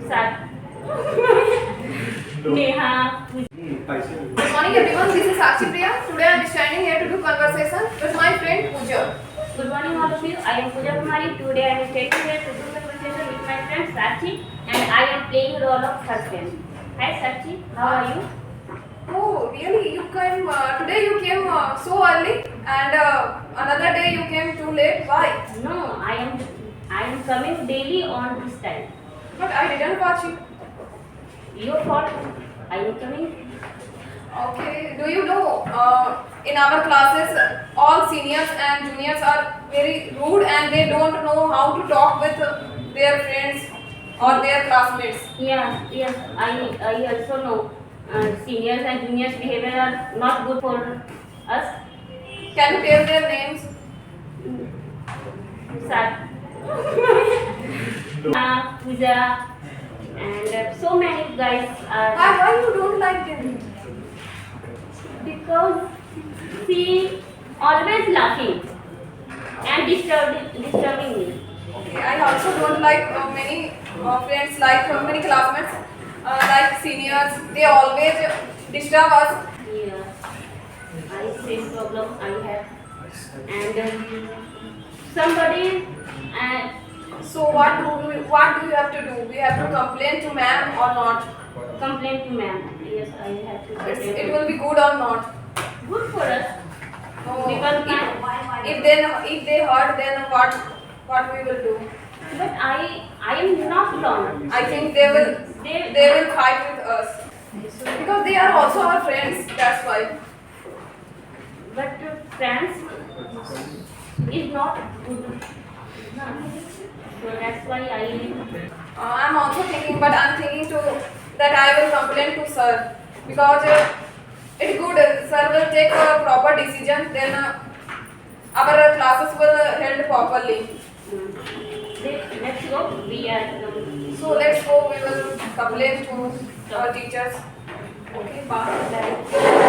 Sat. Neha. Good morning everyone, this is Sakshi Priya. Today I am standing here to do conversation with my friend Pooja. Good morning all of you. I am Pooja Kumari. Today I am standing here to do conversation with my friend Sakshi and I am playing role of her friend. Hi Sakshi, how are you? Oh really? You came today? You came so early, and another day you came too late. Why? No, I am coming daily on this time. But I didn't watch you. Your fault. I am coming. Okay. Do you know? In our classes, all seniors and juniors are very rude, and they don't know how to talk with their friends or their classmates. Yes, I also know seniors and juniors behavior are not good for us. Can you tell their names? Sat. Pooja, and so many guys are Why you don't like them? because she always laughing and disturbing me. Okay, I also don't like many friends, like many classmates, like seniors. They always disturb us. Yeah, I same problem I have, and somebody and So what do you have to do? We have to complain to ma'am or not? complain to ma'am. Yes, I have to complain. It will be good or not? Good for us No. because If they hurt, then what we will do? but I am not wrong. I think they will fight with us because they are also our friends. That's why. But France is not good. So that's why I'm also thinking, but I'm thinking that I will complain to sir because it's good. Sir will take a proper decision. Then our classes will held properly. let's go. We are So let's go. We will complain to our teachers. Okay, bye. bye.